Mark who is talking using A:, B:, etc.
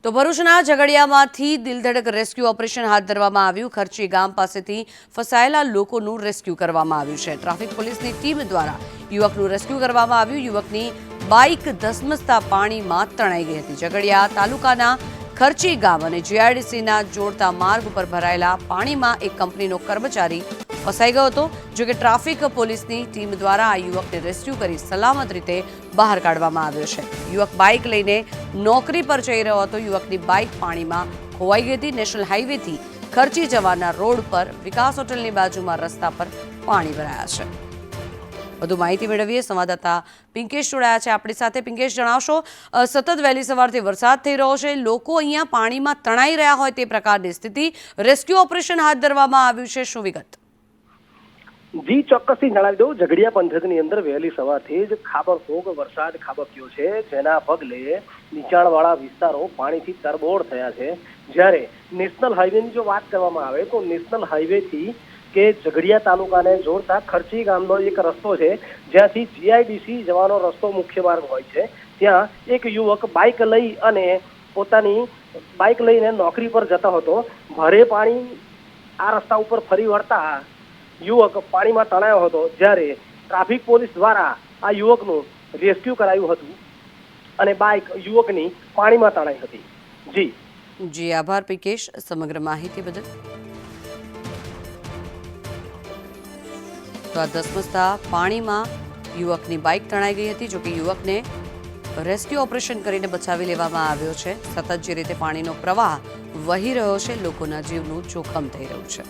A: તો ભરૂચના ઝઘડિયામાંથી દિલધડક rescue operation હાથ ધરવામાં આવ્યું। ખર્ચી ગામ પાસેથી ફસાયેલા લોકોનું રેસ્ક્યુ કરવામાં આવ્યું છે। ટ્રાફિક પોલીસની ટીમ દ્વારા યુવકનું રેસ્ક્યુ કરવામાં આવ્યું। યુવકની બાઇક ધસમસતા પાણીમાં તણાઈ ગઈ હતી। ઝઘડિયા તાલુકાના ખર્ચી ગામ અને જીઆઈડીસીના જોડતા માર્ગ ઉપર ભરાયેલા પાણીમાં એક કંપનીનો કર્મચારી ફસાઈ ગયો હતો। જો કે ટ્રાફિક પોલીસની ટીમ દ્વારા આ યુવકને રેસ્ક્યુ કરી સલામત રીતે બહાર કાઢવામાં આવ્યો છે। યુવક બાઇક લઈને નોકરી પર જઈ રહ્યો હતો। યુવકની બાઇક પાણીમાં ખોવાઈ ગઈ હતી। નેશનલ હાઈવેથી ખર્ચી જવાના રોડ પર વિકાસ હોટલની બાજુમાં રસ્તા પર પાણી ભરાયા છે। વધુ માહિતી મેળવીએ, સંવાદદાતા પિંકેશ જોડાયા છે આપણી સાથે। પિંકેશ, જણાવશો, સતત વહેલી સવારથી વરસાદ થઈ રહ્યો છે, લોકો અહીંયા પાણીમાં તણાઈ રહ્યા હોય તે પ્રકારની સ્થિતિ, રેસ્ક્યુ ઓપરેશન હાથ ધરવામાં આવ્યું છે, શું વિગત?
B: જી, ચોક્કસથી જણાવી દઉં, ઝઘડિયા પંથકની અંદર વહેલી સવારથી જ ખાબકખોબ વરસાદ ખાબક્યો છે, જેના પગલે નીચાણવાળા વિસ્તારો પાણીથી તરબોળ થયા છે। જ્યારે નેશનલ હાઈવેની જો વાત કરવામાં આવે તો નેશનલ હાઈવેથી કે ઝઘડિયા તાલુકાને જોડતા ખર્ચી ગામનો એક રસ્તો છે, જ્યાંથી જીઆઈડીસી જવાનો રસ્તો મુખ્ય માર્ગ હોય છે। ત્યાં એક યુવક બાઇક લઈ અને પોતાની બાઇક લઈને નોકરી પર જતો હતો। ભારે પાણી આ રસ્તા ઉપર ફરી વળતા યુવક પાણીમાં તણાયો હતો। જ્યારે ટ્રાફિક પોલીસ દ્વારા આ યુવકનું રેસ્ક્યુ કરાયું હતું અને બાઇક યુવકની પાણીમાં તણાઈ હતી।
A: જી, આભાર પિંકેશ સમગ્ર માહિતી બદલ। તો આ ધસમસતા પાણીમાં યુવકની બાઇક તણાઈ ગઈ હતી। જોકે યુવકને રેસ્ક્યુ ઓપરેશન કરીને બચાવી લેવામાં આવ્યો છે। સતત જે રીતે પાણીનો પ્રવાહ વહી રહ્યો છે, લોકોના જીવનું જોખમ થઈ રહ્યું છે।